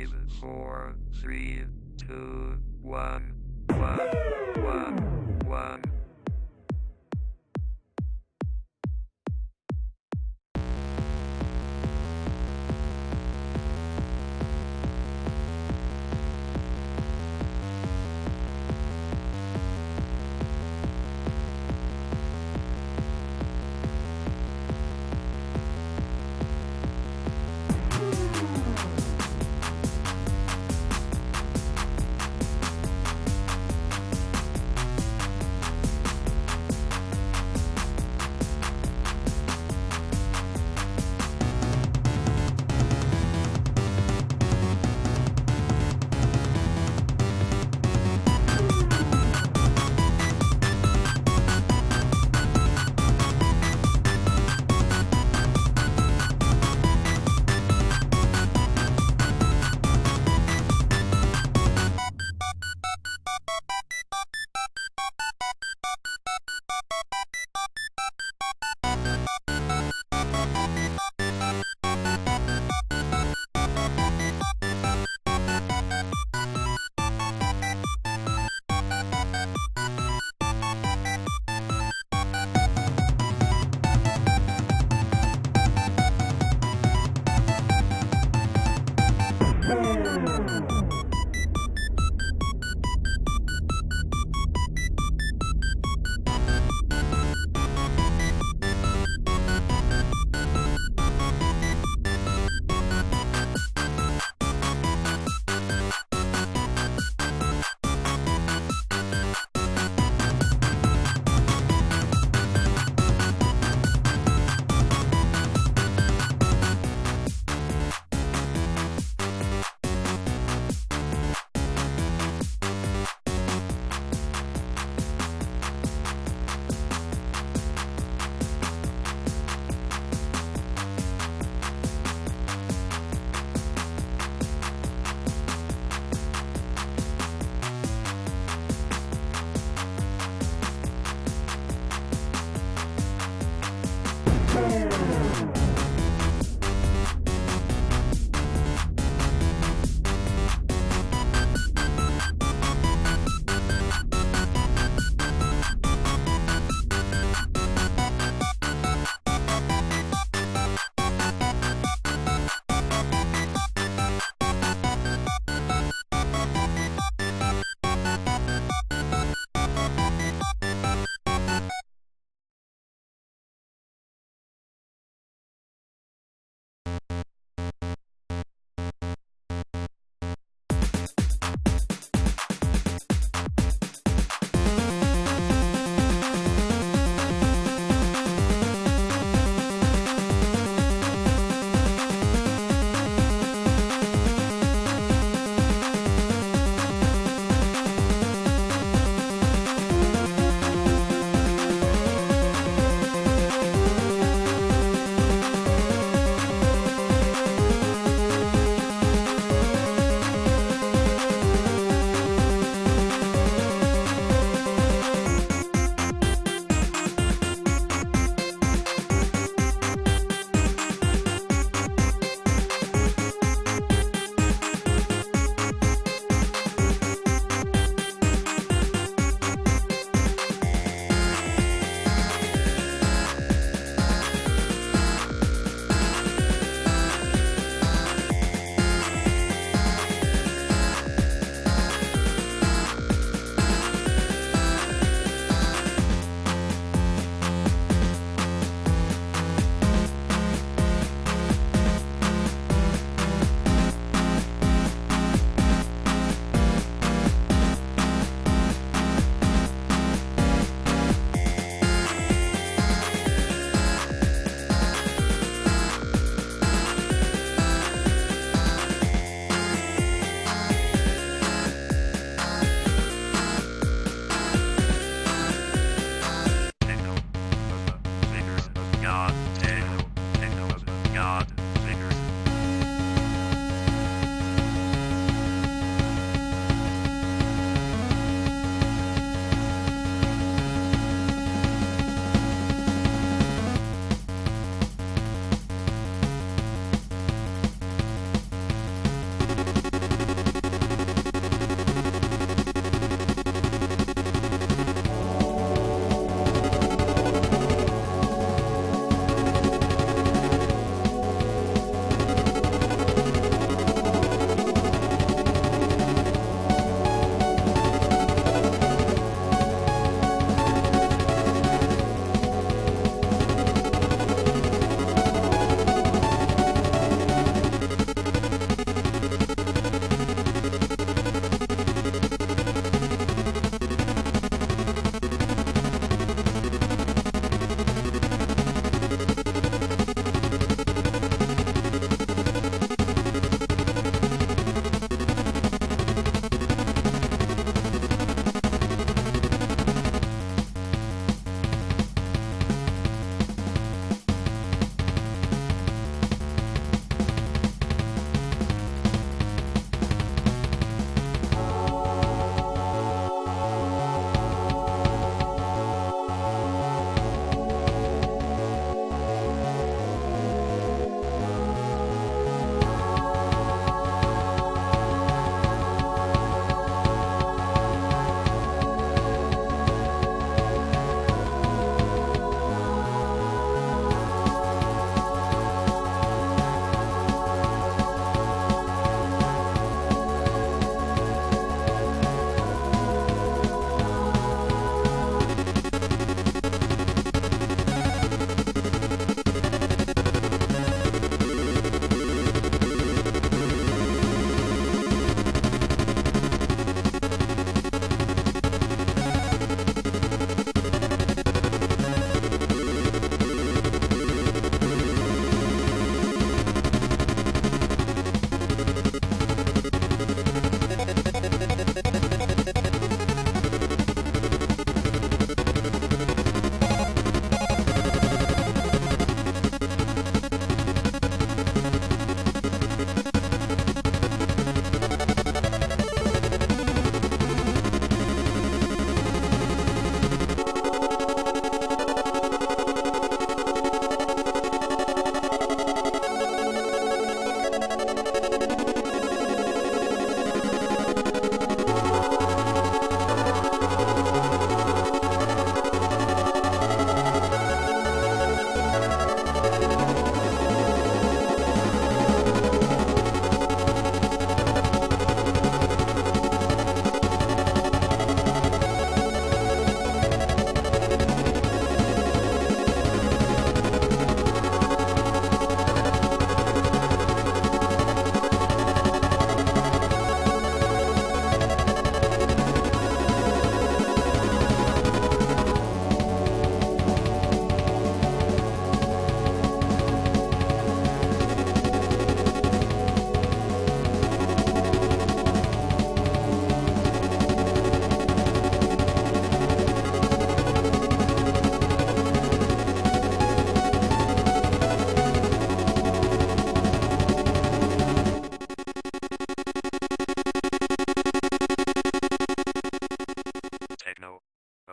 5, 4, 3, 2, 1, 1, 1, 1.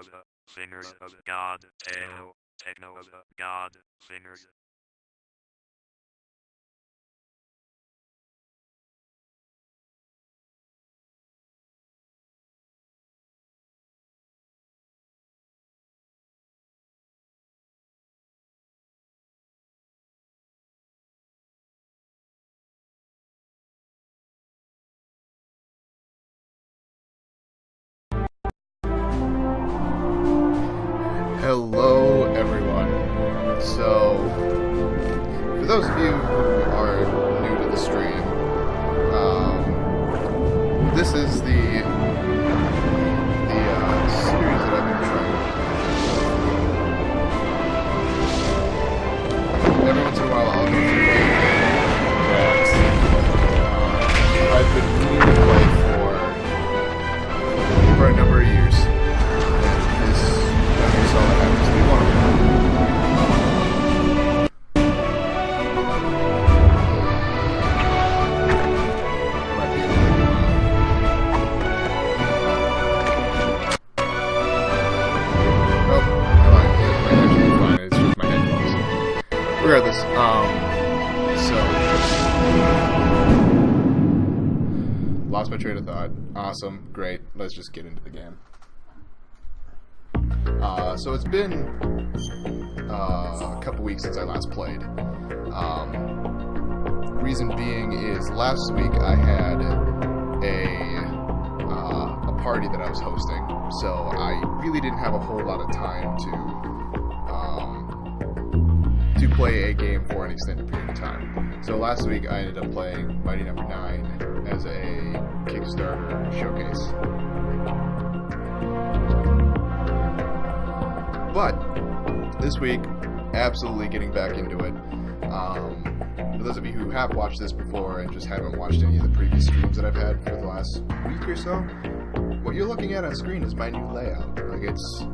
of the singers of God, techno of the God, singers. Hello everyone. So, for those of you who are new to the stream, this is the series that I've been trying. Every once in a while I'll go through a game that I've been meaning to play for a number of years. And this so that happens to be one of them. Oh, my actually fine. It's just my headphones. Regardless, lost my train of thought. Awesome, great. Let's just get into the game. So it's been a couple weeks since I last played. Reason being is last week I had a party that I was hosting, so I really didn't have a whole lot of time to play a game for an extended period of time. So last week I ended up playing Mighty No. 9 as a Kickstarter showcase. But this week, absolutely getting back into it. For those of you who have watched this before and just haven't watched any of the previous streams that I've had for the last week or so, what you're looking at on screen is my new layout.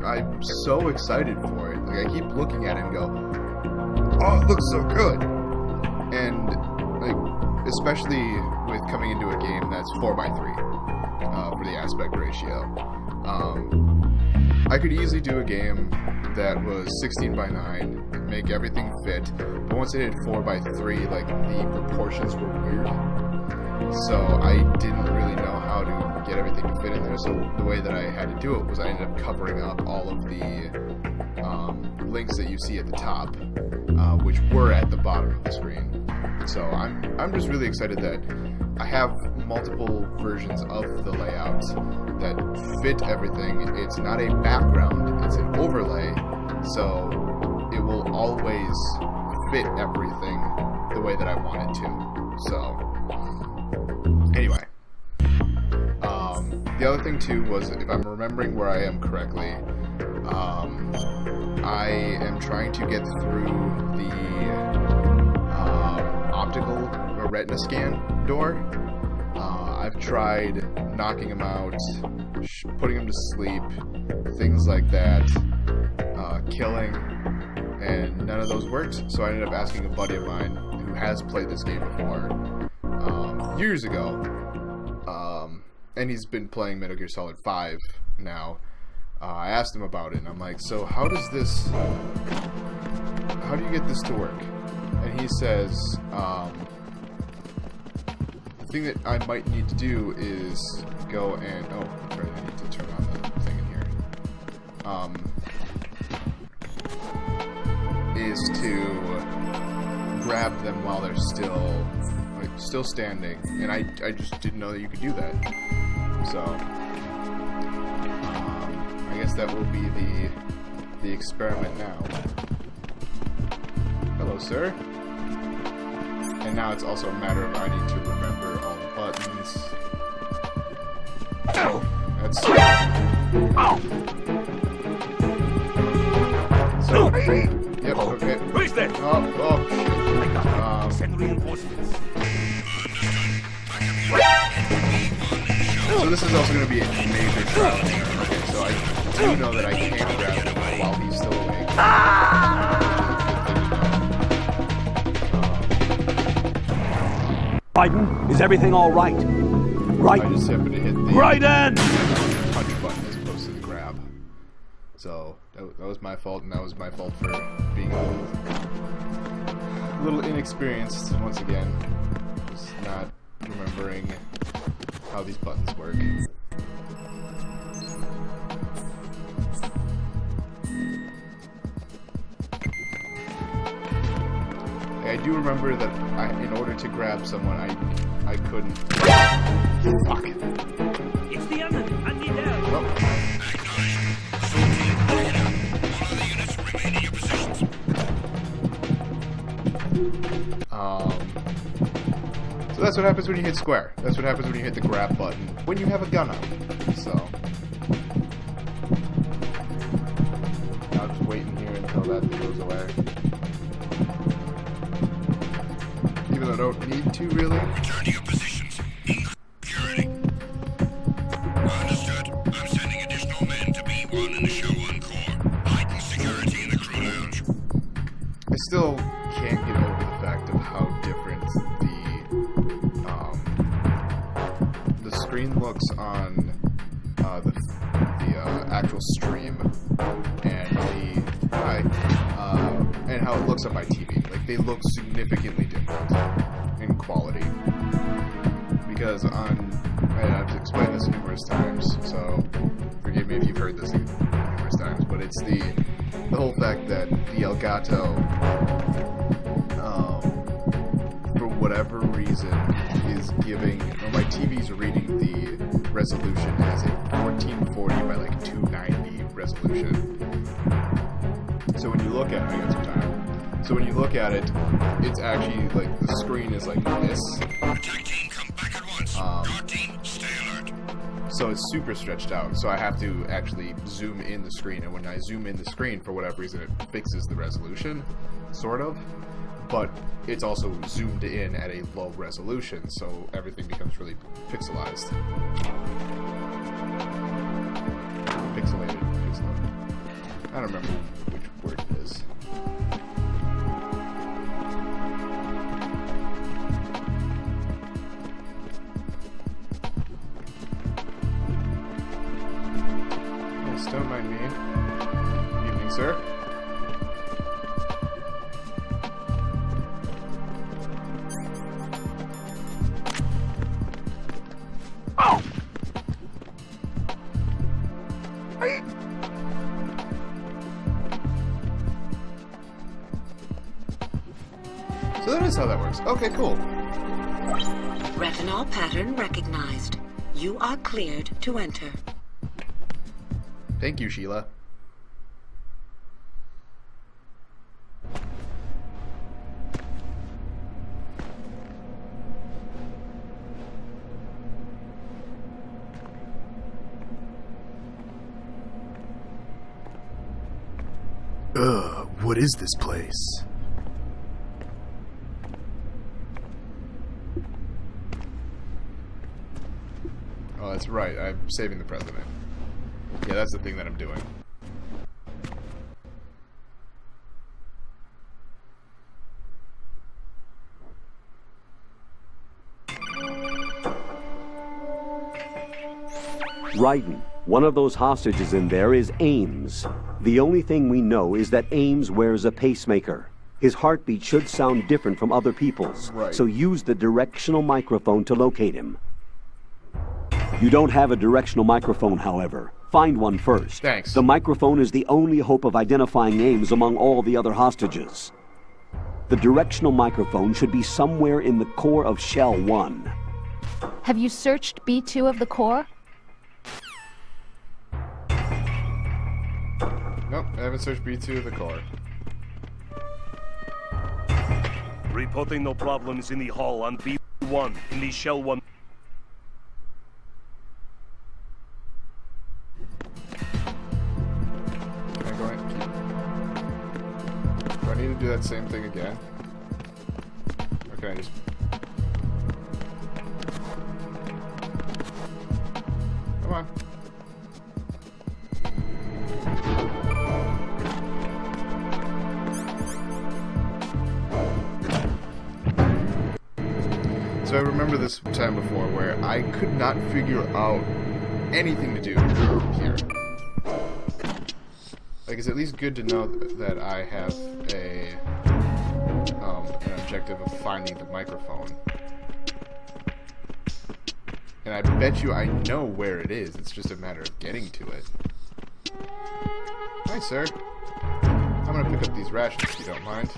I'm so excited for it. I keep looking at it and go, oh, it looks so good. And especially with coming into a game that's 4:3 for the aspect ratio. I could easily do a game that was 16:9, make everything fit, but once I did 4:3, the proportions were weird, so I didn't really know how to get everything to fit in there. So the way that I had to do it was I ended up covering up all of the links that you see at the top, which were at the bottom of the screen. So I'm just really excited that I have multiple versions of the layout that fit everything. It's not a background, it's an overlay, so it will always fit everything the way that I want it to. So, anyway. The other thing too was, if I'm remembering where I am correctly, I am trying to get through the optical or retina scan door. I've tried knocking him out, putting him to sleep, things like that, killing, and none of those worked. So I ended up asking a buddy of mine who has played this game before, years ago, and he's been playing Metal Gear Solid 5 now. I asked him about it, and I'm like, so how do you get this to work? And he says, the thing that I might need to do is go and, that's right, I need to turn on the thing in here, is to grab them while they're still standing, and I just didn't know that you could do that, so, I guess that will be the experiment now. Hello, sir. And now it's also a matter of I need to remember all the buttons. That's so. Yep. Okay. Who's that? Oh shit. Send reinforcements. So this is also going to be a major trial and error. Okay, so I do know that I can't grab him while he's still awake. Biden, is everything all right? Right. I just happened to hit the Right in! punch button as opposed to the grab. So that was my fault, and that was my fault for being a little inexperienced once again. Just not remembering how these buttons work. I do remember that in order to grab someone, I couldn't. Fuck. It's the enemy. I need help. Oh. So that's what happens when you hit square. That's what happens when you hit the grab button when you have a gun up. So I'm just waiting here until that goes away. Even though I don't need to really. Return to your positions. Security. Understood. I'm sending additional men to B1 and the Show 1 core. Heighten security in the crew lounge. I still can't get over the fact of how different the screen looks on the actual stream and and how it looks on my TV. Like, they look significantly different in quality. Because and I've explained this numerous times, so forgive me if you've heard this numerous times, but it's the whole fact that the Elgato, for whatever reason, is giving, or my TV's reading the resolution as a 1440 by like 290 resolution. So when you look at it, I got some time. So when you look at it, it's actually like the screen is like this. Attack team, come back at once. Guard team, stay alert. So it's super stretched out. So I have to actually zoom in the screen, and when I zoom in the screen, for whatever reason, it fixes the resolution, sort of. But it's also zoomed in at a low resolution, so everything becomes really pixelized. Pixelated. I don't remember which word it is. Yes, don't mind me. Evening, sir. So that is how that works. Okay, cool. Retinol pattern recognized. You are cleared to enter. Thank you, Sheila. What is this place? Oh, that's right. I'm saving the president. Yeah, that's the thing that I'm doing. Raiden, one of those hostages in there is AMES. The only thing we know is that AMES wears a pacemaker. His heartbeat should sound different from other people's, Right. so use the directional microphone to locate him. You don't have a directional microphone, however. Find one first. Thanks. The microphone is the only hope of identifying AMES among all the other hostages. The directional microphone should be somewhere in the core of Shell 1. Have you searched B2 of the core? Nope, I haven't searched B2 of the core. Reporting no problems in the hall on B1 in the Shell 1. Can I go in? Do I need to do that same thing again? Or can I just... Come on. So I remember this time before where I could not figure out anything to do here. Like, it's at least good to know that I have an objective of finding the microphone. And I bet you I know where it is. It's just a matter of getting to it. Hi, sir. I'm gonna pick up these rations if you don't mind.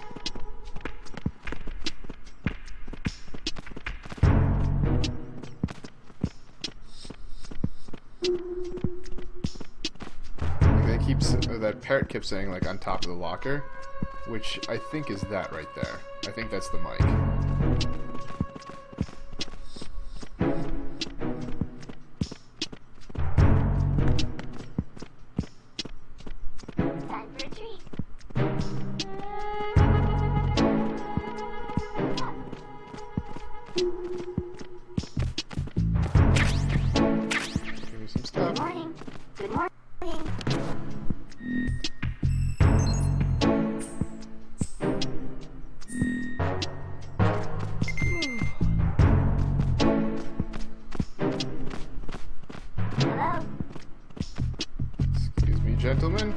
That parrot kept saying, like, on top of the locker, which I think is that right there. I think that's the mic. Give me some stuff. Good morning. Good morning. Hello. Excuse me, gentlemen.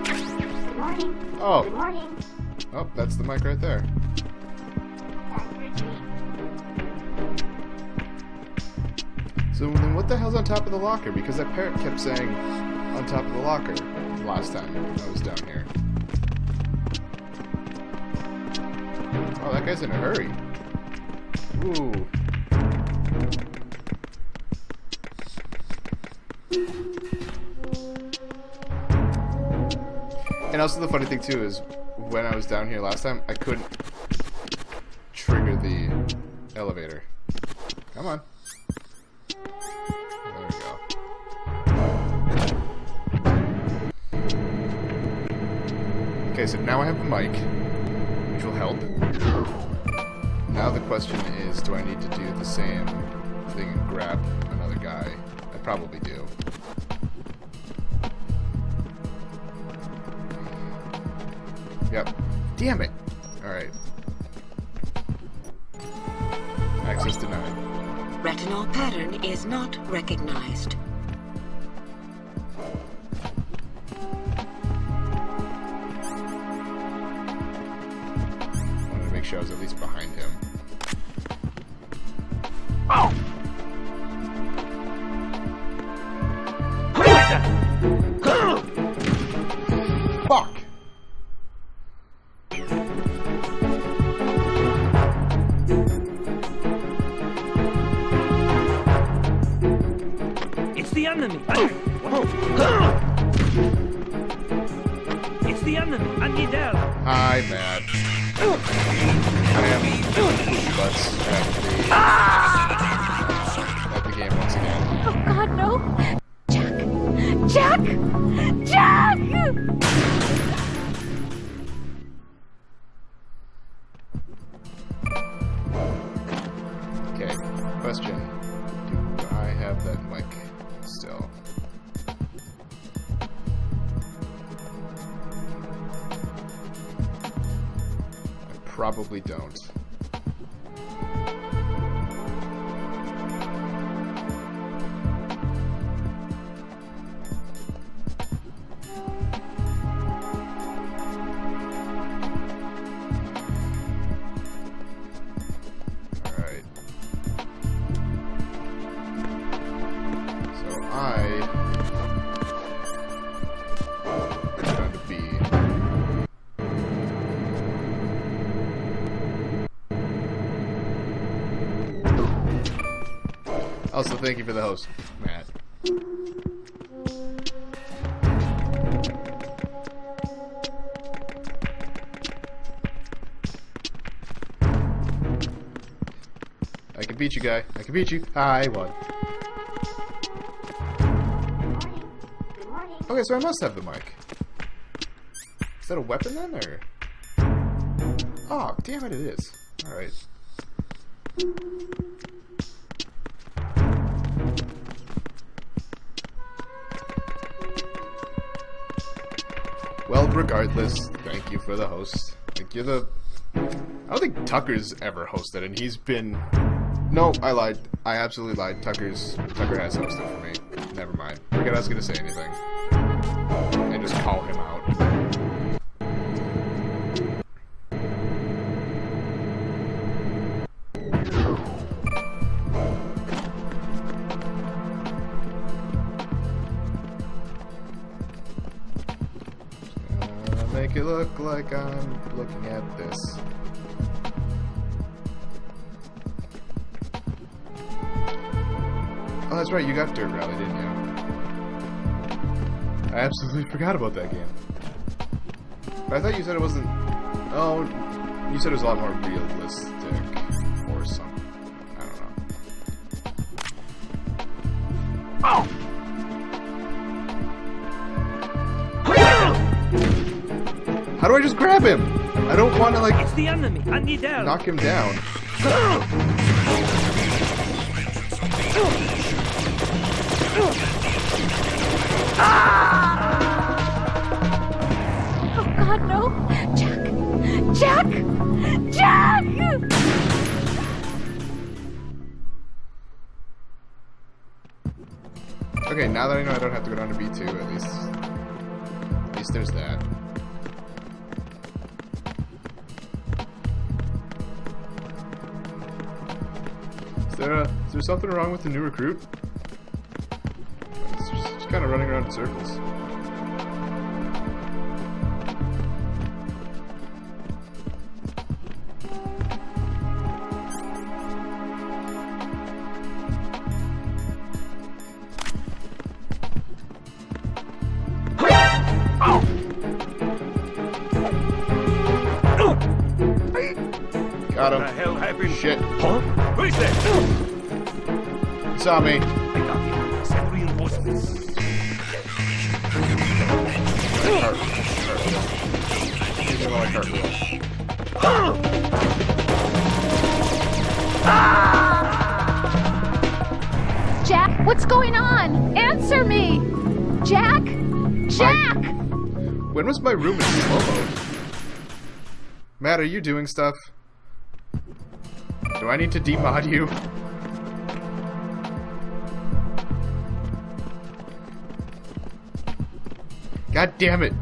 Good morning. Oh. Good morning. Oh, that's the mic right there. Time for a treat. So then what the hell's on top of the locker? Because that parrot kept saying on top of the locker last time I was down here. Oh, that guy's in a hurry. Ooh. And also the funny thing too is when I was down here last time, I couldn't trigger the elevator. Come on. There we go. Okay, so now I have the mic, which will help. Now the question is, do I need to do the same thing and grab another guy? I probably do. Yep. Damn it! Alright. Access denied. Retinol pattern is not recognized. Wanted to make sure I was at least behind him. Fuck! It's the enemy. It's the enemy. I need help. Hi, Matt. I am butts at the game once again. Oh God, no! Jack! Jack! Jack! Okay, question. Do I have that mic still? I probably don't. Alright. So I am going to be also thank you for the host, Matt. I can beat you, guy. I can beat you. I won. Good morning. Okay, so I must have the mic. Is that a weapon then, or? Oh, damn it, it is. Alright. Well, regardless, thank you for the host. Like, you're the... I don't think Tucker's ever hosted, and he's been... No, I lied. I absolutely lied. Tucker has hosted for me. Never mind. Forget I was gonna say anything. and just call him out. Make it look like I'm looking at this. Oh, that's right, you got Dirt Rally, didn't you? I absolutely forgot about that game. But I thought you said it wasn't... Oh, you said it was a lot more realistic. Or something. I don't know. Oh! How do I just grab him? I don't want to, like... It's the enemy. I need help. Knock him down. Oh God, no! Jack! Jack! Jack! Okay, now that I know I don't have to go down to B2, at least there's that. Is there something wrong with the new recruit? It's just kind of running around in circles. Got him. What the hell happened? Shit. Huh? Who is that? He saw me. I got him. Send reinforcements. Jack, what's going on? Answer me! Jack! Jack! When was my room in slow-mo? Matt, are you doing stuff? Do I need to demod you? God damn it!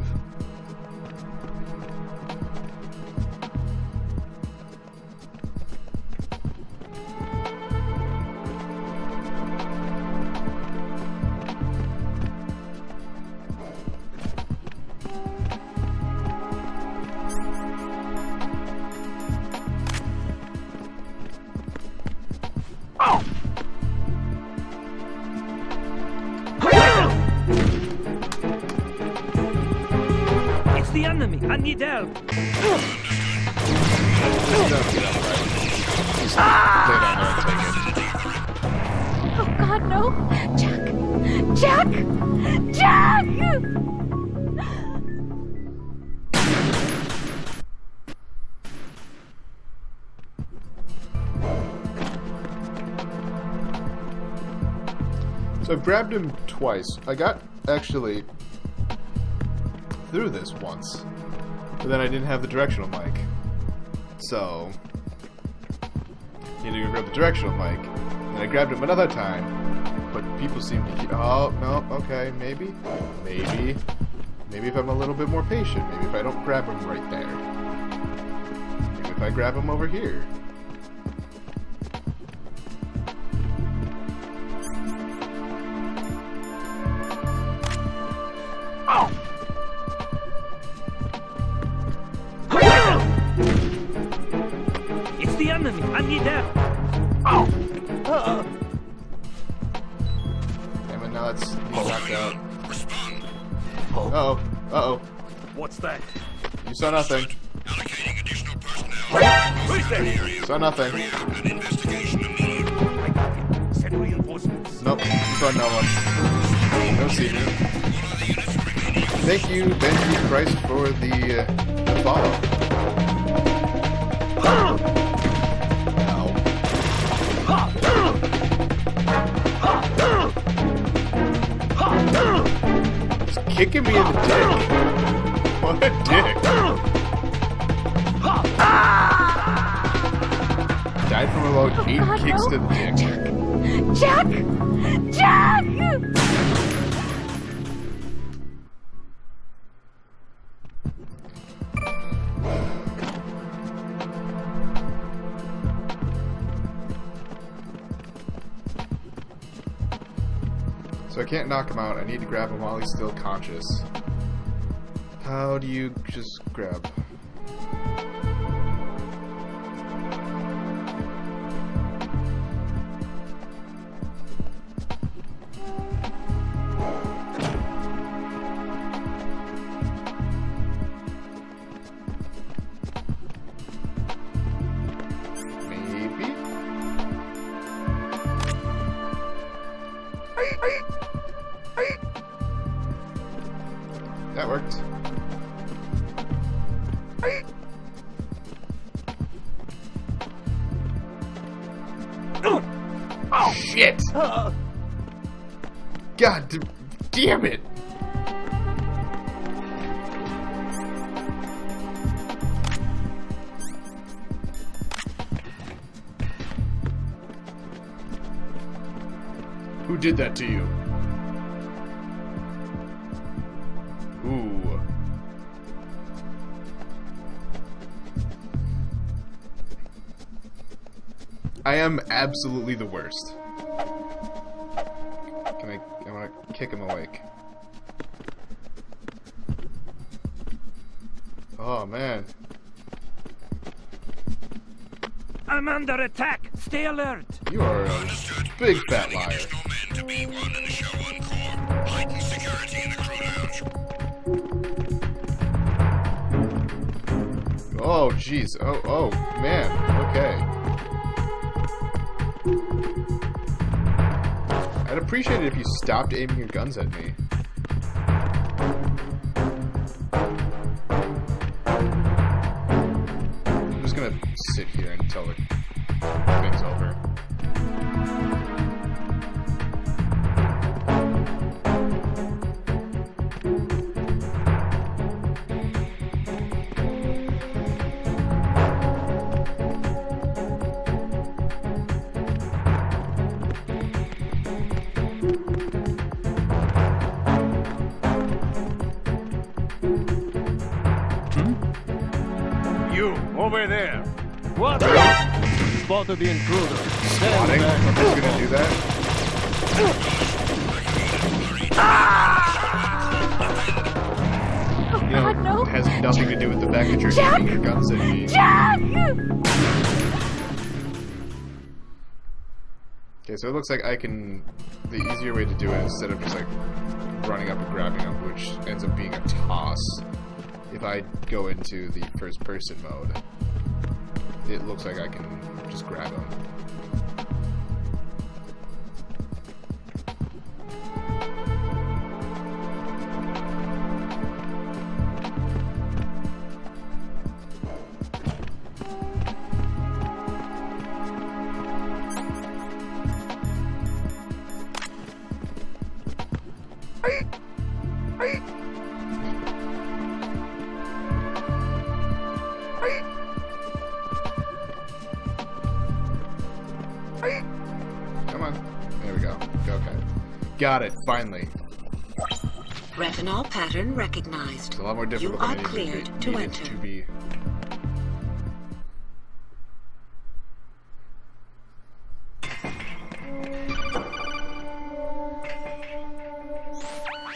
It's the enemy. I need help. Oh God, no! Jack! Jack! Jack! So I've grabbed him twice. I got actually through this once, but then I didn't have the directional mic. So need to go grab the directional mic. And I grabbed him another time, but people seem to keep. Oh no, okay, maybe if I'm a little bit more patient. Maybe if I don't grab him right there. Maybe if I grab him over here. It's the enemy. I need help. Damn it, now that's he's knocked out. Respond. Uh oh. What's that? You saw nothing. Allocating additional personnel. Who is that? Saw nothing. An investigation immediately. I got him. Send reinforcements. Nope, you saw no one. No see me. Thank you, Christ, for the follow. Ow. He's kicking me in the dick. What a dick. Died from about 8 God, kicks no. to the dick. Jack! Jack! can't knock him out. I need to grab him while he's still conscious. How do you just grab? Maybe? That worked. Oh shit! God damn it! Who did that to you? Ooh. I am absolutely the worst. I want to kick him awake. Oh man. I'm under attack. Stay alert. You are a big fat liar. Additional men to B1 in the show encore. Heighten security in the crew lounge. Oh jeez. Oh man. Okay. I'd appreciate it if you stopped aiming your guns at me. I'm just gonna sit here until the thing's over. You, over there. What? Spotted the intruder. Spotting? Somebody's gonna do that? Oh, You know, God, no. it has nothing to do with the fact that you're Jack! aiming your guns at me. Jack! Okay, so it looks like I can... The easier way to do it, instead of just like running up and grabbing him, which ends up being a toss, if I go into the first person mode, it looks like I can just grab him. Come on. There we go. Okay. Got it, finally. Retinol pattern recognized. It's a lot more difficult You are than cleared to needed enter. to be.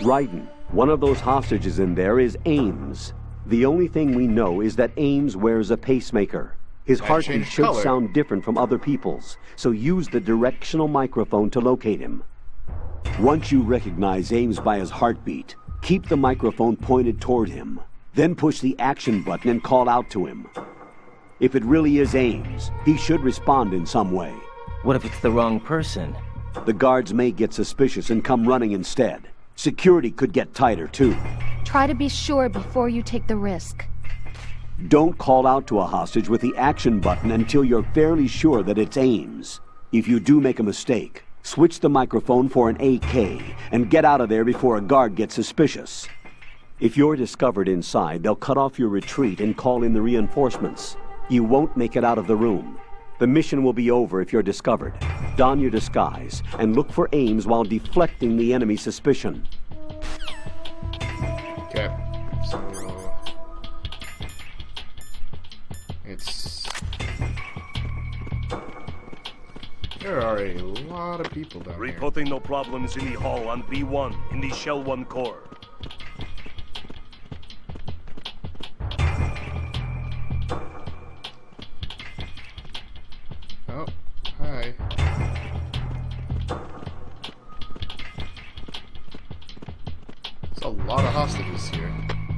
Raiden, one of those hostages in there is AMES. The only thing we know is that AMES wears a pacemaker. His That heartbeat changed should color. sound different from other people's, so use the directional microphone to locate him. Once you recognize AMES by his heartbeat, keep the microphone pointed toward him. Then push the action button and call out to him. If it really is AMES, he should respond in some way. What if it's the wrong person? The guards may get suspicious and come running instead. Security could get tighter, too. Try to be sure before you take the risk. Don't call out to a hostage with the action button until you're fairly sure that it's AMES. If you do make a mistake, switch the microphone for an AK and get out of there before a guard gets suspicious. If you're discovered inside, they'll cut off your retreat and call in the reinforcements. You won't make it out of the room. The mission will be over if you're discovered. Don your disguise and look for AMES while deflecting the enemy's suspicion. Okay. So it's There are a lot of people down here. Reporting no problems in the hall on B1 in the Shell 1 core. Oh, hi. There's a lot of hostages here.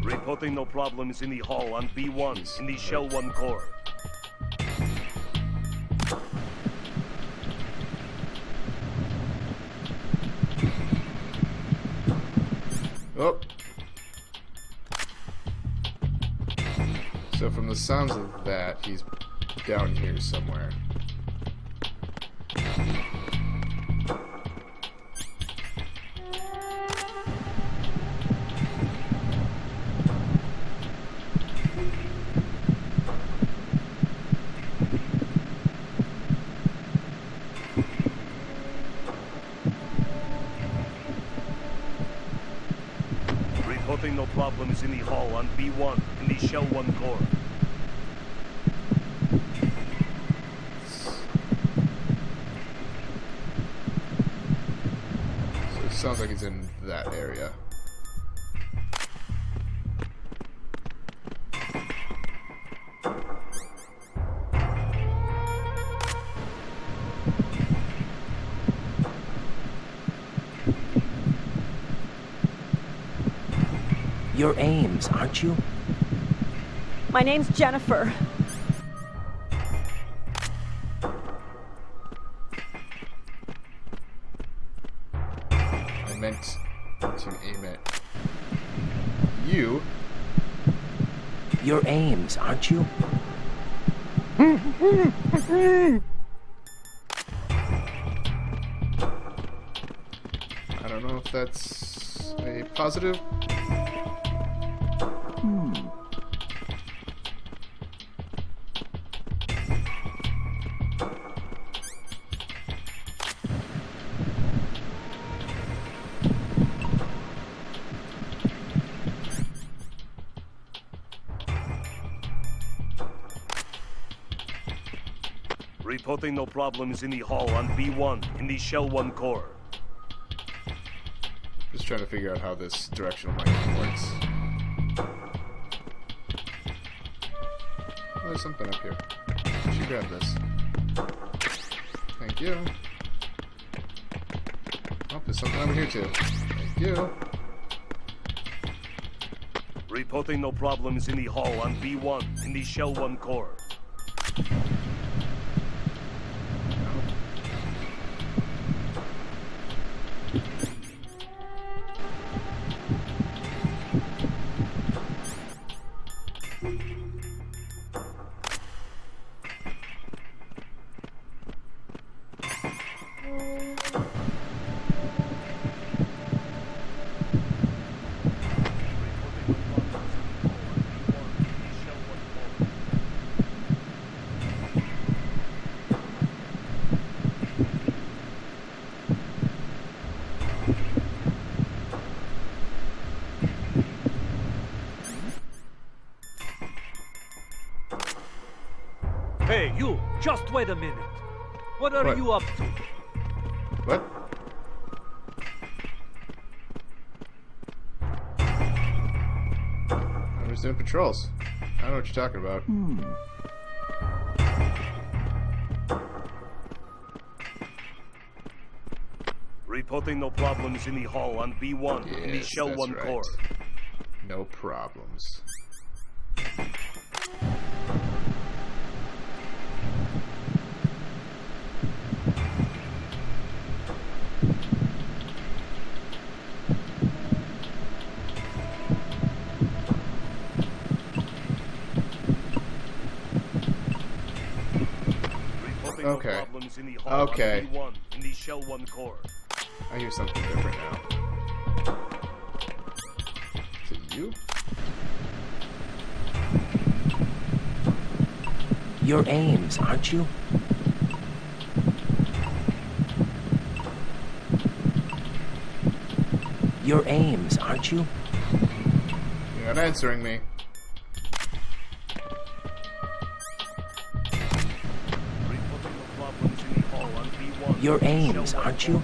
Reporting no problems in the hall on B1 in the Shell 1 core. Oh. So from the sounds of that, he's down here somewhere. Reporting no problems in the hall on B1 in the Shell 1 core. So it sounds like it's in that area. You're AMES, aren't you? My name's Jennifer. I meant to aim at you. You're AMES, aren't you? I don't know if that's a positive. Reporting no problems in the hall on B1 in the Shell 1 core. Just trying to figure out how this directional microphone works. Oh, there's something up here. I should grab this. Thank you. Oh, there's something over here too. Thank you. Reporting no problems in the hall on B1 in the Shell 1 core. Hey, you! Just wait a minute. What are What? you up to? What? I was doing patrols. I don't know what you're talking about. Reporting no problems in the hall on B1 in the Yes, Shell that's 1 right. core. No problems. Reporting Okay. no problems in the hall Okay. on B1 in the Shell 1 core. I hear something different now. Is it you? You're AMES, aren't you? You're AMES, aren't you? You're not answering me. Reporting no problems in the hall on B1 You're Ames, aren't you?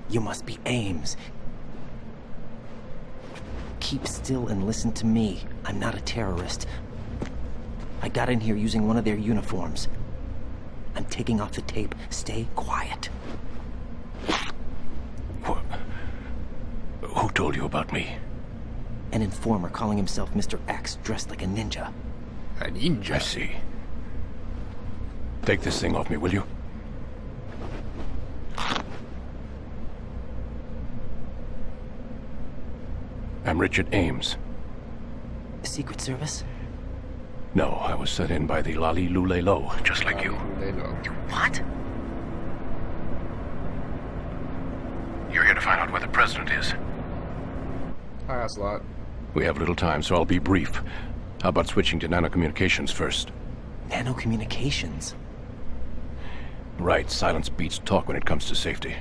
You must be Ames. Keep still and listen to me. I'm not a terrorist. I got in here using one of their uniforms. I'm taking off the tape. Stay quiet. Who told you about me? An informer calling himself Mr. X, dressed like a ninja. A ninja? I see. Take this thing off me, will you? I'm Richard Ames. Secret Service? No, I was sent in by the Lali Lule Lo, just like you. What? You're here to find out where the president is. Hi, Ocelot. We have little time, so I'll be brief. How about switching to nanocommunications first? Nanocommunications? Right, silence beats talk when it comes to safety.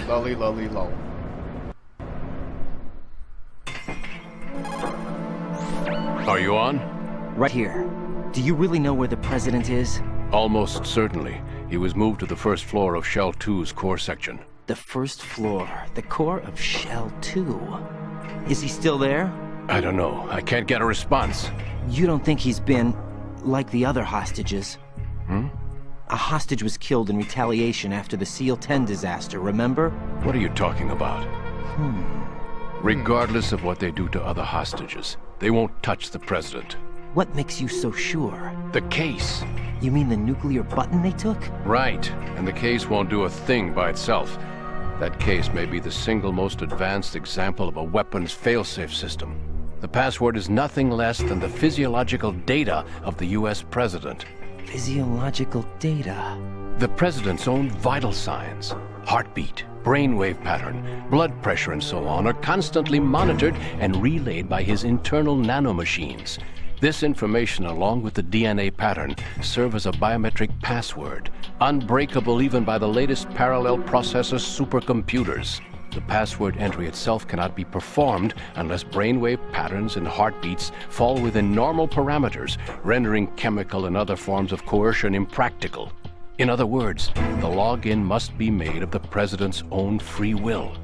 Lolly, lolly, lol. Are you on? Right here. Do you really know where the president is? Almost certainly. He was moved to the first floor of Shell 2's core section. The first floor. The core of Shell 2. Is he still there? I don't know. I can't get a response. You don't think he's been like the other hostages? A hostage was killed in retaliation after the SEAL 10 disaster, remember? What are you talking about? Regardless of what they do to other hostages, they won't touch the president. What makes you so sure? The case. You mean the nuclear button they took? Right, and the case won't do a thing by itself. That case may be the single most advanced example of a weapons failsafe system. The password is nothing less than the physiological data of the US president. Physiological data? The president's own vital signs, heartbeat, brainwave pattern, blood pressure and so on are constantly monitored and relayed by his internal nanomachines. This information, along with the DNA pattern, serve as a biometric password, unbreakable even by the latest parallel processor supercomputers. The password entry itself cannot be performed unless brainwave patterns and heartbeats fall within normal parameters, rendering chemical and other forms of coercion impractical. In other words, the login must be made of the president's own free will.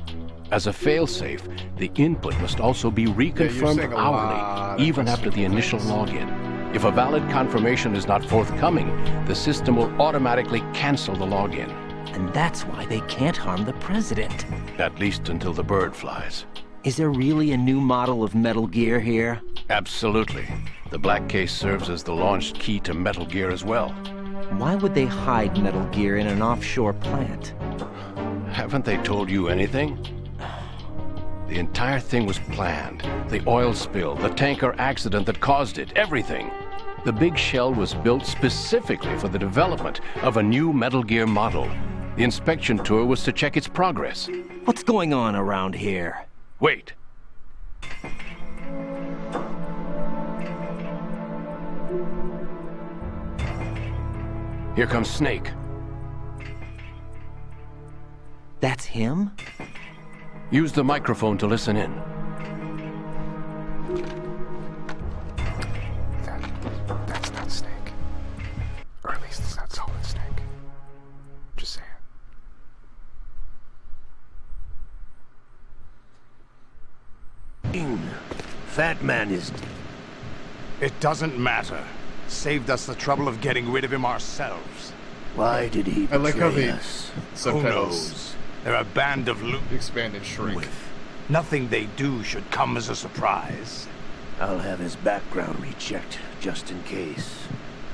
As a failsafe, the input must also be reconfirmed hourly, even after the initial login. If a valid confirmation is not forthcoming, the system will automatically cancel the login. And that's why they can't harm the president. At least until the bird flies. Is there really a new model of Metal Gear here? Absolutely. The black case serves as the launch key to Metal Gear as well. Why would they hide Metal Gear in an offshore plant? Haven't they told you anything? The entire thing was planned. The oil spill, the tanker accident that caused it, everything. The big shell was built specifically for the development of a new Metal Gear model. The inspection tour was to check its progress. What's going on around here? Wait. Here comes Snake. That's him? Use the microphone to listen in. That's not Snake. Or at least it's not Solid Snake. Just saying. Fat Man is... It doesn't matter. Saved us the trouble of getting rid of him ourselves. Why did he betray I like how they us? Who knows? They're a band of loot. Expand and shrink. Nothing they do should come as a surprise. I'll have his background rechecked, just in case.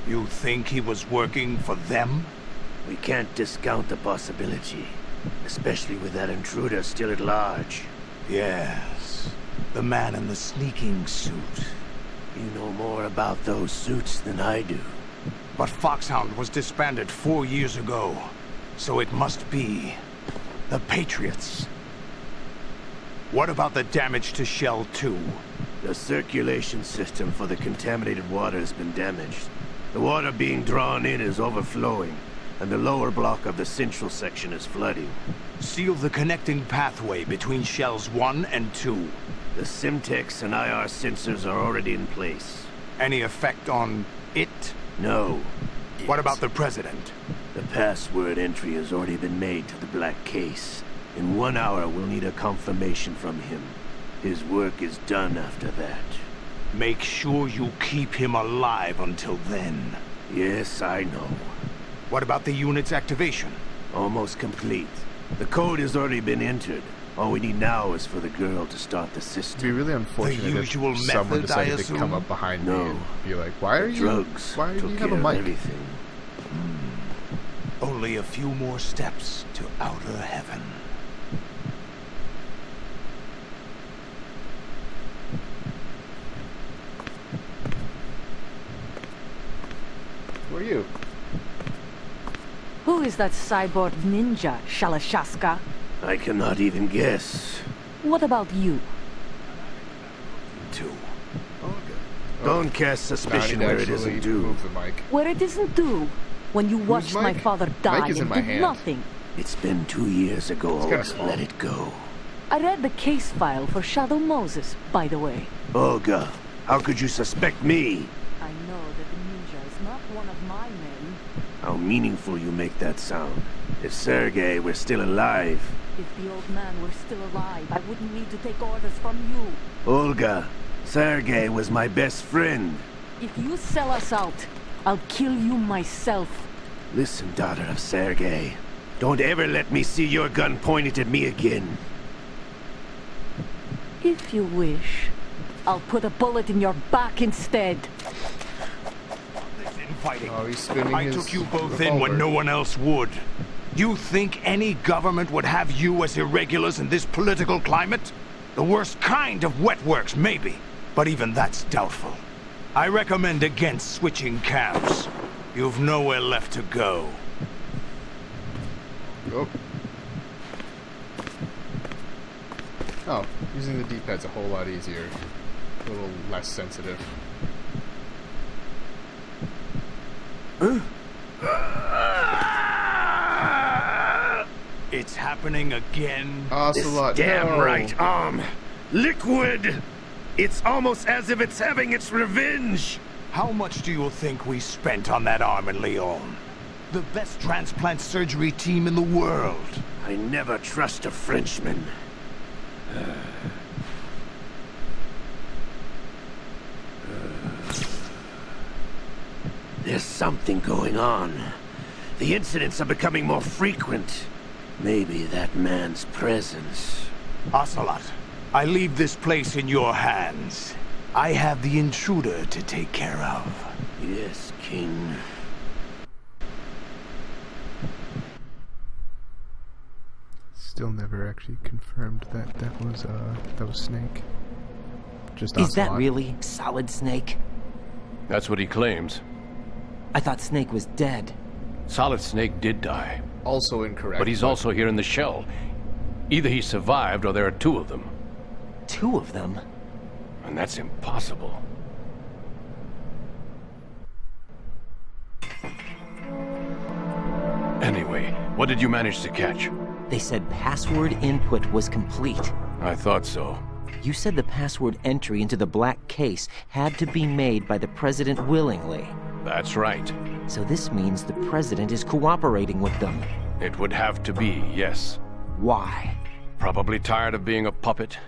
You think he was working for them? We can't discount the possibility, especially with that intruder still at large. Yes, the man in the sneaking suit. You know more about those suits than I do. But Foxhound was disbanded 4 years ago, so it must be the Patriots. What about the damage to Shell 2? The circulation system for the contaminated water has been damaged. The water being drawn in is overflowing, and the lower block of the central section is flooding. Seal the connecting pathway between shells 1 and 2. The Simtex and IR sensors are already in place. Any effect on it? No. What about the President? The password entry has already been made to the black case. In 1 hour, we'll need a confirmation from him. His work is done after that. Make sure you keep him alive until then. Yes, I know. What about the unit's activation? Almost complete. The code has already been entered. All we need now is for the girl to start the system. It'd be really unfortunate if someone decided to come up behind me and be like, "Why are you? Drugs Why do you have a took care of mic?" everything. Only a few more steps to outer heaven. Who are you? Who is that cyborg ninja, Shalashaska? I cannot even guess. What about you? Two. Don't cast suspicion where it isn't due. Where it isn't due? When you watched my father die and did nothing. It's been 2 years ago. Let it go. I read the case file for Shadow Moses, by the way. Olga, how could you suspect me? I know that the ninja is not one of my men. How meaningful you make that sound. If Sergei were still alive... If the old man were still alive, I wouldn't need to take orders from you. Olga, Sergei was my best friend. If you sell us out, I'll kill you myself. Listen, daughter of Sergei. Don't ever let me see your gun pointed at me again. If you wish, I'll put a bullet in your back instead. Oh, he's spinning I took you both in when no one else would. You think any government would have you as irregulars in this political climate? The worst kind of wet works, maybe. But even that's doubtful. I recommend against switching camps. You've nowhere left to go. Oh, using the D-pad's a whole lot easier. A little less sensitive. It's happening again. This damn right arm. Liquid! It's almost as if it's having its revenge! How much do you think we spent on that arm in Lyon? The best transplant surgery team in the world. I never trust a Frenchman. There's something going on. The incidents are becoming more frequent. Maybe that man's presence. Ocelot, I leave this place in your hands. I have the intruder to take care of. Yes, King. Still never actually confirmed that that was Snake. Just Is that really Solid Snake? That's what he claims. I thought Snake was dead. Solid Snake did die. Also incorrect. But he's also here in the shell. Either he survived or there are two of them. Two of them? And that's impossible. Anyway, what did you manage to catch? They said password input was complete. I thought so. You said the password entry into the black case had to be made by the President willingly. That's right. So this means the President is cooperating with them. It would have to be, yes. Why? Probably tired of being a puppet,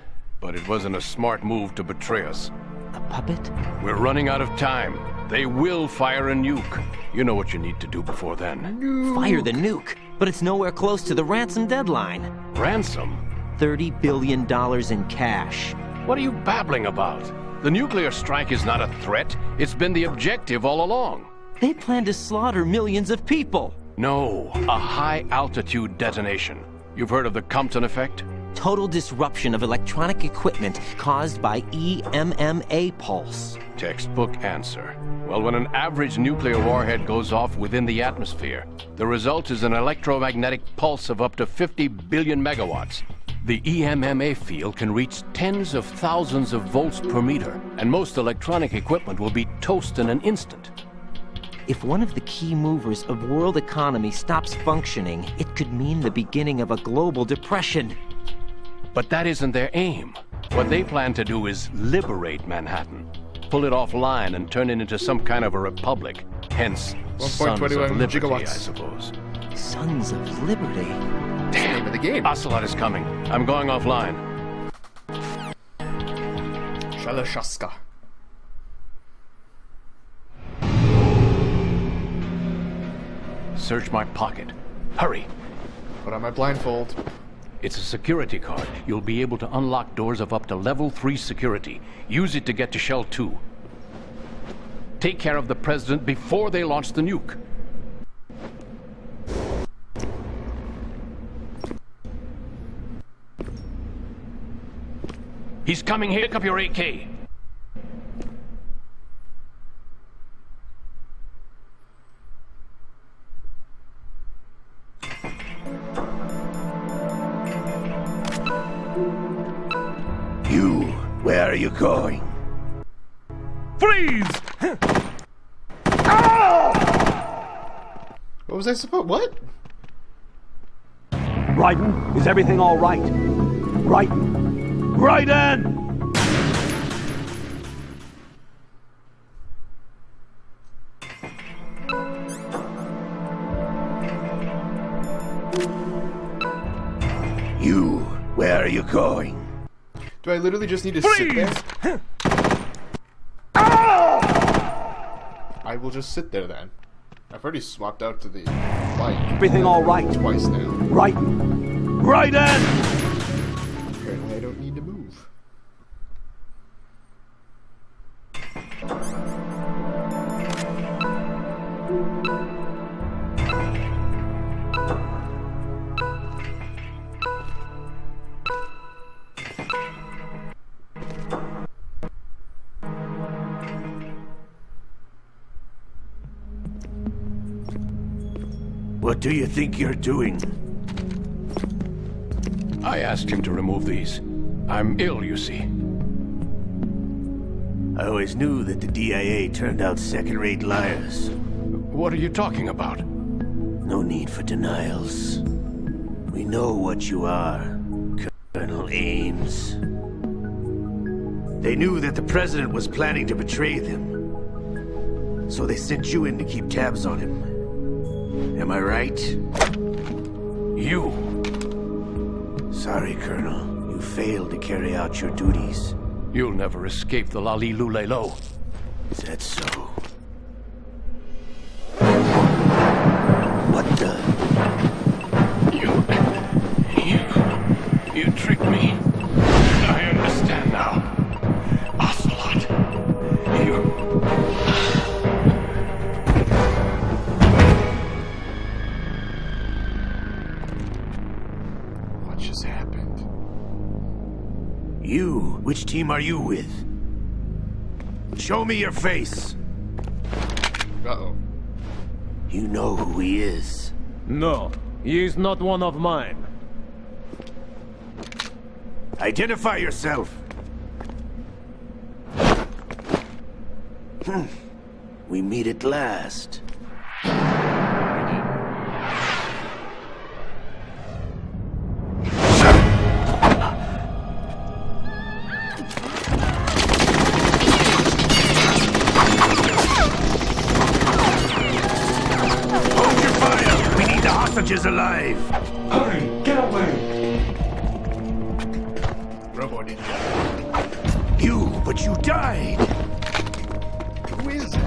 but it wasn't a smart move to betray us. A puppet? We're running out of time. They will fire a nuke. You know what you need to do before then. Nuke. Fire the nuke? But it's nowhere close to the ransom deadline. Ransom? $30 billion in cash. What are you babbling about? The nuclear strike is not a threat. It's been the objective all along. They plan to slaughter millions of people. No, a high-altitude detonation. You've heard of the Compton effect? Total disruption of electronic equipment caused by EMMA pulse. Textbook answer. Well, when an average nuclear warhead goes off within the atmosphere, the result is an electromagnetic pulse of up to 50 billion megawatts. The EMMA field can reach tens of thousands of volts per meter, and most electronic equipment will be toast in an instant. If one of the key movers of world economy stops functioning, it could mean the beginning of a global depression. But that isn't their aim. What they plan to do is liberate Manhattan. Pull it offline and turn it into some kind of a republic. Hence, Sons of Liberty, gigawatts. I suppose. Sons of Liberty? Name of the game. Ocelot is coming. I'm going offline. Shalashaska. Search my pocket. Hurry. Put on my blindfold. It's a security card. You'll be able to unlock doors of up to level 3 security. Use it to get to Shell 2. Take care of the president before they launch the nuke. He's coming here. Pick up your AK. You, where are you going? Freeze! What was I supposed? What? Raiden, is everything all right? Raiden! Raiden! You, where are you going? Do I literally just need to sit there? I will just sit there then. I've already swapped out to the bike. Everything all right? Twice now. Raiden! Raiden! Apparently I don't need to move. What do you think you're doing? I asked him to remove these. I'm ill, you see. I always knew that the DIA turned out second-rate liars. What are you talking about? No need for denials. We know what you are, Colonel Ames. They knew that the president was planning to betray them. So they sent you in to keep tabs on him. Am I right? You. Sorry, Colonel. You failed to carry out your duties. You'll never escape the Lali Lulelo. Is that so? What the? You tricked me. I understand now. Ocelot. What just happened? You? Which team are you with? Show me your face. Uh-oh. You know who he is. No, he is not one of mine. Identify yourself. We meet at last. Hold your fire! We need the hostages alive! Hurry, get away! Robo Ninja. You, but you died! Who is it?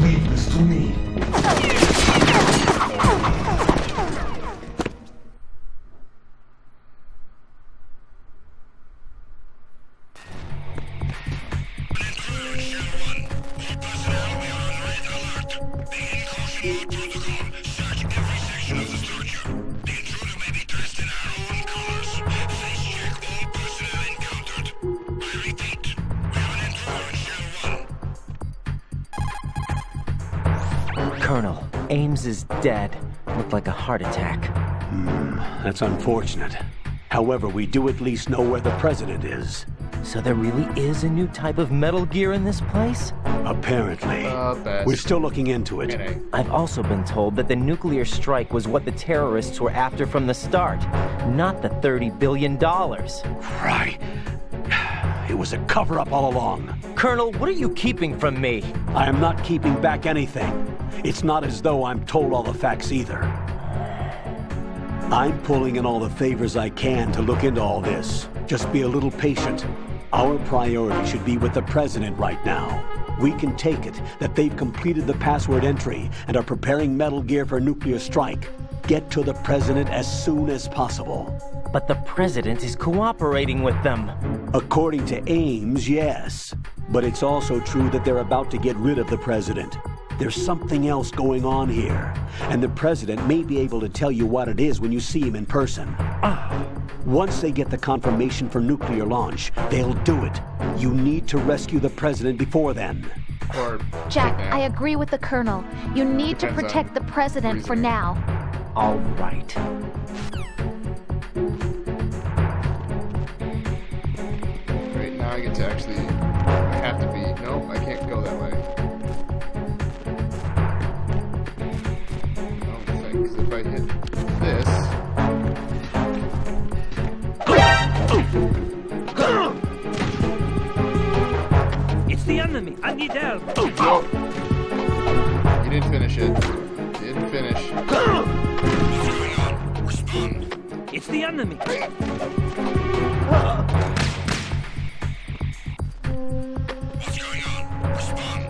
Leave this to me. Ames is dead. Looked like a heart attack. That's unfortunate. However, we do at least know where the president is. So there really is a new type of Metal Gear in this place? Apparently. We're still looking into it. I've also been told that the nuclear strike was what the terrorists were after from the start, not the $30 billion. Right. It was a cover-up all along. Colonel, what are you keeping from me? I am not keeping back anything. It's not as though I'm told all the facts either. I'm pulling in all the favors I can to look into all this. Just be a little patient. Our priority should be with the president right now. We can take it that they've completed the password entry and are preparing Metal Gear for nuclear strike. Get to the president as soon as possible. But the president is cooperating with them. According to Ames, yes. But it's also true that they're about to get rid of the president. There's something else going on here, and the president may be able to tell you what it is when you see him in person. Once they get the confirmation for nuclear launch, they'll do it. You need to rescue the president before then. Jack, I agree with the colonel. You need to protect the president for now. All right. Right, now I get to actually... I have to be... No, I can't go that way. I don't think, because if I hit this... It's the enemy! I need help! No! You didn't finish it. Didn't finish. It's the enemy! What's going on? Respond.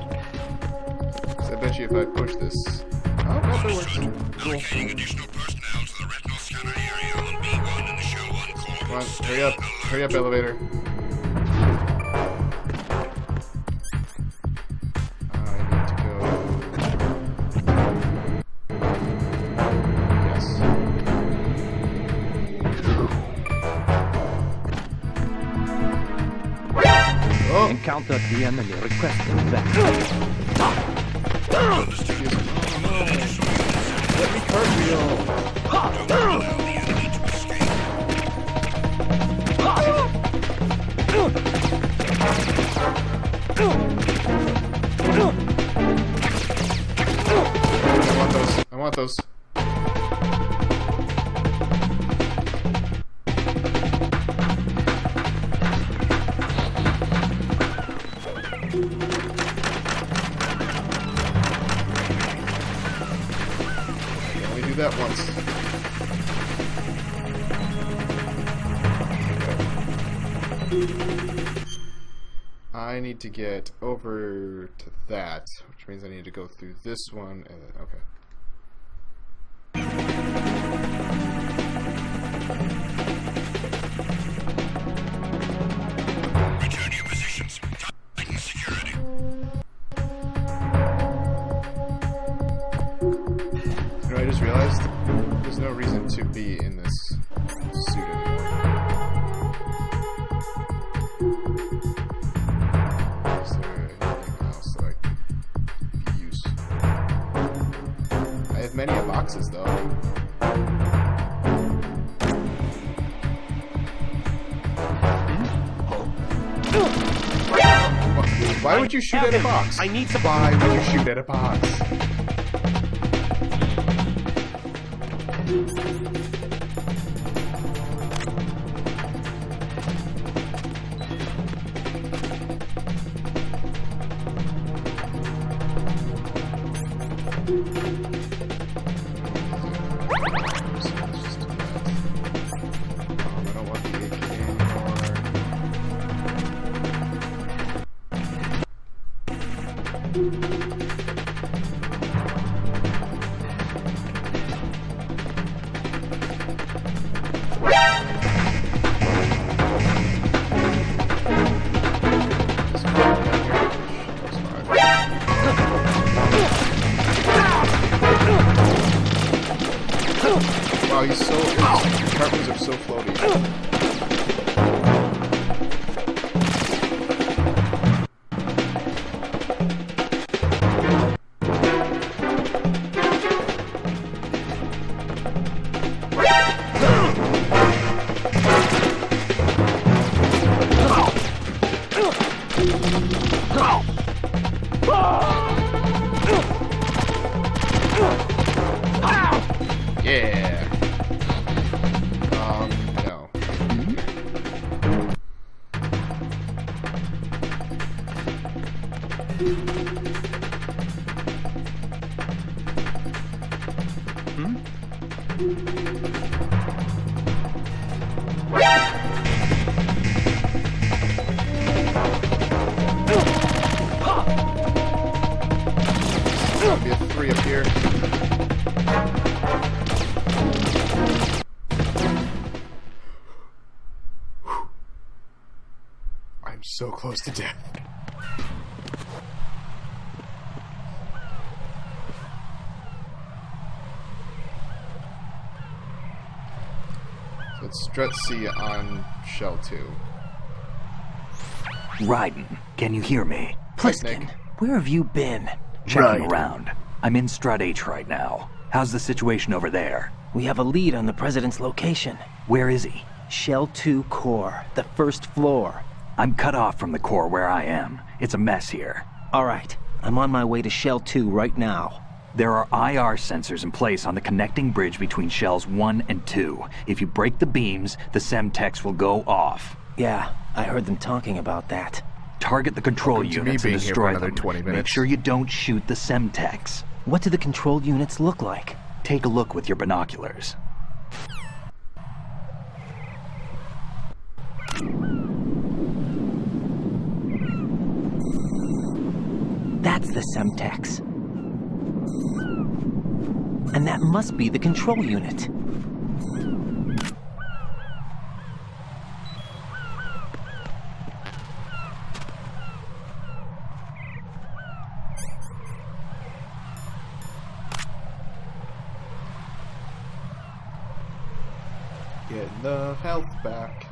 So I bet you if I push this... Oh, no, that works. Allocating additional personnel to the retinal scanner area on B1 in the show 1 core. Come on, hurry up. Hurry up, elevator. Encountered the enemy. Requesting back. Let me cartwheel. I want those. That once. I need to get over to that, which means I need to go through this one and then, okay. Return to your positions. Tighten security. I just realized there's no reason to be in this suit anymore. Is there anything else that I could use? I have many boxes though. Why would you shoot at a box? I need some. Why would you shoot at a box? Wow, he's so... His carpets are so floaty. There'll be a 3 up here. I'm so close to death. So let's strut C on Shell 2. Raiden, can you hear me? Pliskin, where have you been? Checking around. I'm in Strut H right now. How's the situation over there? We have a lead on the president's location. Where is he? Shell 2 core, the first floor. I'm cut off from the core where I am. It's a mess here. All right, I'm on my way to Shell 2 right now. There are IR sensors in place on the connecting bridge between Shells 1 and 2. If you break the beams, the Semtex will go off. Yeah, I heard them talking about that. Target the control units and destroy them. 20 minutes. Make sure you don't shoot the Semtex. What do the control units look like? Take a look with your binoculars. That's the Semtex. And that must be the control unit. Getting the health back.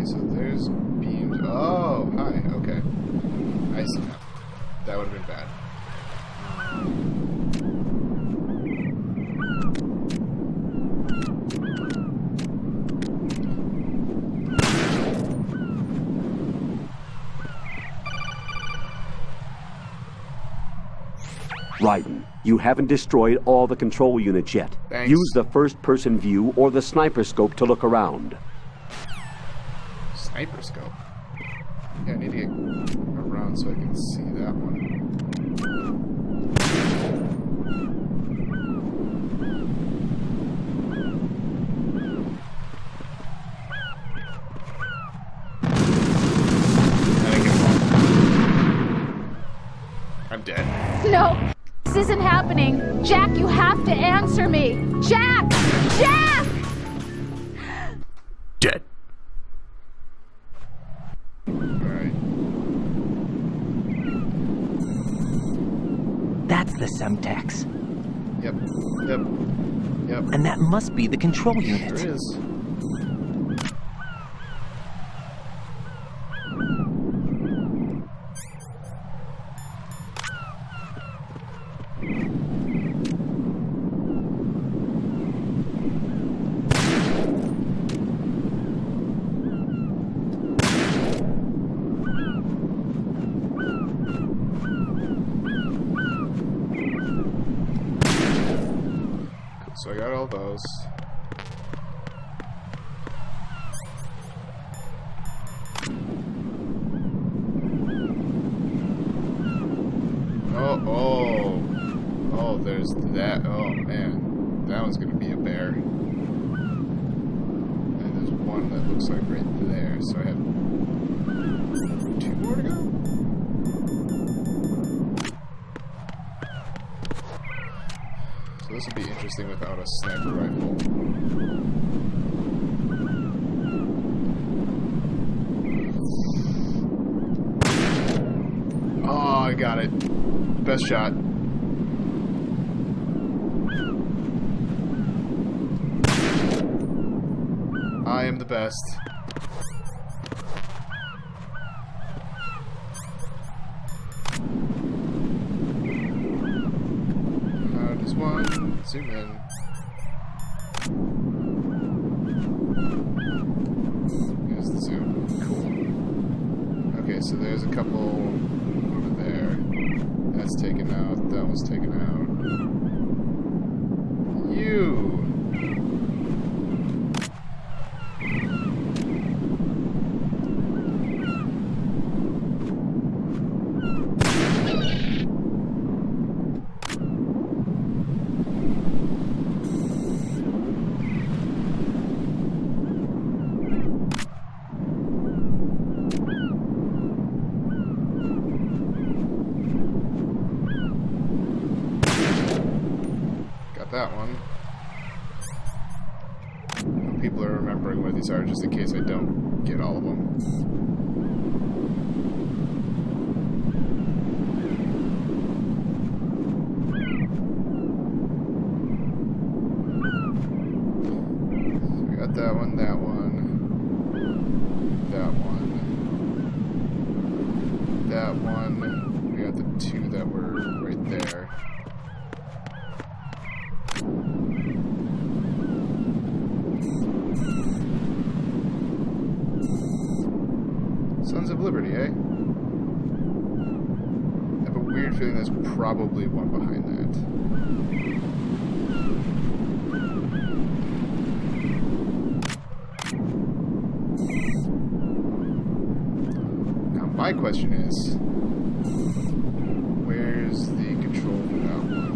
So there's beams. Oh, hi. Okay. I see now. That would have been bad. Raiden, you haven't destroyed all the control units yet. Thanks. Use the first-person view or the sniper scope to look around. Sniper scope. Yeah, I need to get around so I can see that one. I'm dead. No, this isn't happening. Jack, you have to answer me. Jack! Jack! Dead. That's the Semtex. Yep. And that must be the control unit. Sure is. So I got all those. Oh, there's that. Oh man, that one's gonna be a bear. And there's one that looks like right there. So I have 2 more to go. So this will be interesting without a sniper rifle. Oh, I got it. Best shot. I am the best. How does one zoom in? Here's the zoom. Cool. Okay, so there's a couple over there. That's taken out. That was taken out. You! That one. People are remembering where these are just in case I don't get all of them. So we got that one, that one, that one, that one. We got the two that were right there. Sons of Liberty, eh? I have a weird feeling there's probably one behind that. Now my question is, where's the control for that one?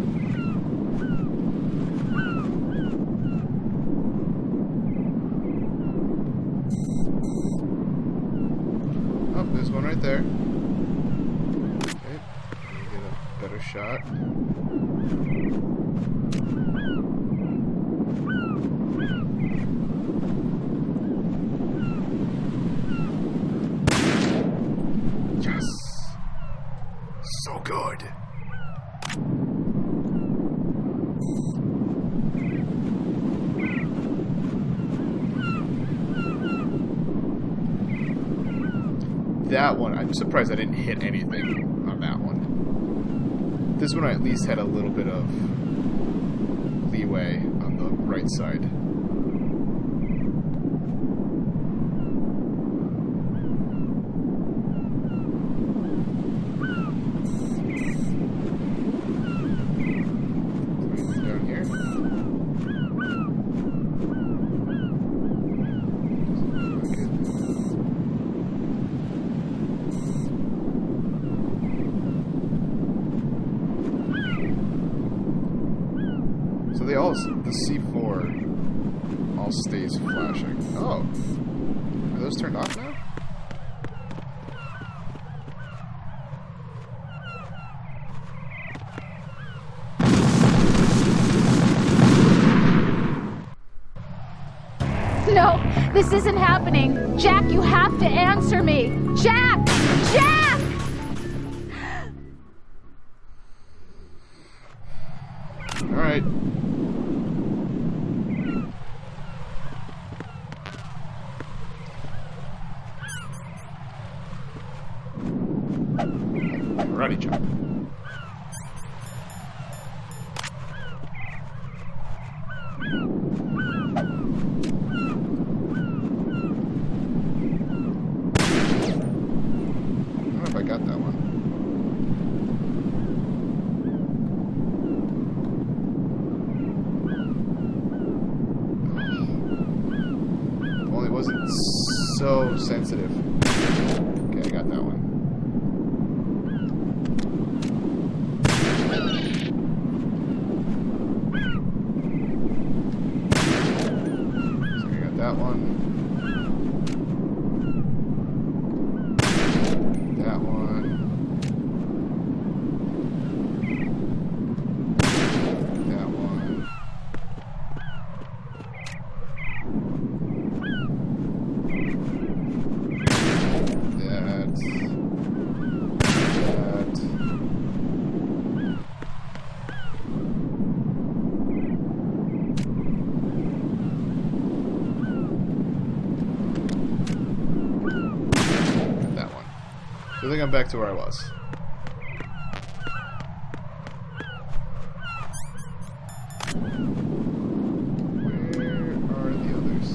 Oh, there's one right there. Okay, let me get a better shot. Yes! So good! That one, I'm surprised I didn't hit anything on that one. This one I at least had a little bit of leeway on the right side. Down here. So they all, the C4 all stays flashing. Oh, are those turned off now? No, this isn't happening. Jack, you have to answer me. Jack! Jack! All right. Karate chop. I don't know if I got that one. Only wasn't so sensitive. Okay, I got that one. So I got that one. That one. That one. think I'm back to where I was. Where are the others?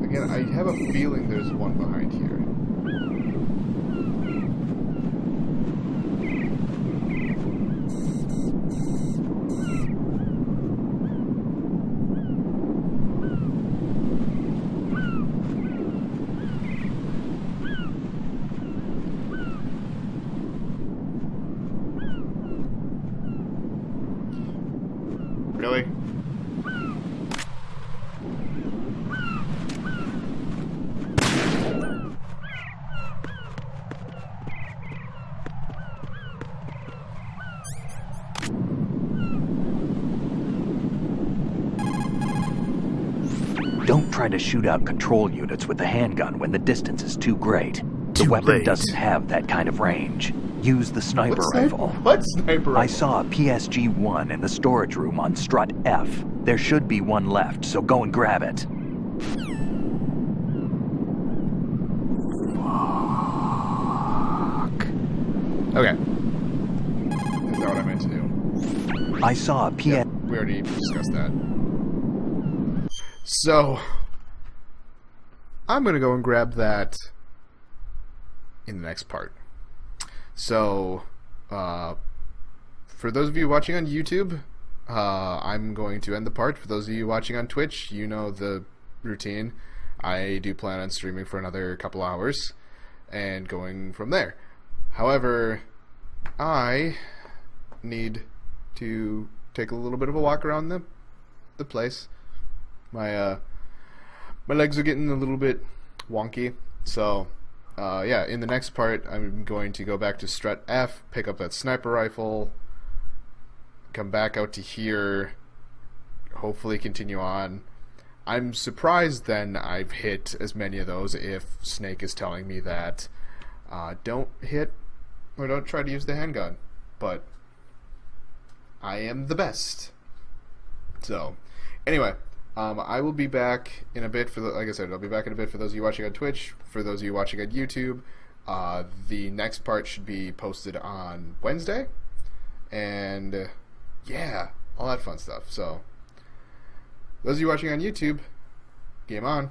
Again, I have a feeling there's one behind here. Really? Don't try to shoot out control units with the handgun when the distance is too great. The weapon doesn't have that kind of range. Use the sniper rifle. What sniper rifle? I saw a PSG-1 in the storage room on strut F. There should be one left, so go and grab it. Fuck. Okay. Is that what I meant to do? I saw a Yeah, we already discussed that. So, I'm going to go and grab that in the next part. So, for those of you watching on YouTube, I'm going to end the part. For those of you watching on Twitch, you know the routine. I do plan on streaming for another couple hours and going from there. However, I need to take a little bit of a walk around the place. My legs are getting a little bit wonky, so yeah, in the next part I'm going to go back to strut F, pick up that sniper rifle, come back out to here, hopefully continue on. I'm surprised then I've hit as many of those if Snake is telling me that don't hit or don't try to use the handgun, but I am the best. So anyway, I will be back in a bit for like I said, I'll be back in a bit for those of you watching on Twitch. For those of you watching on YouTube, the next part should be posted on Wednesday, and yeah, all that fun stuff. So those of you watching on YouTube, game on.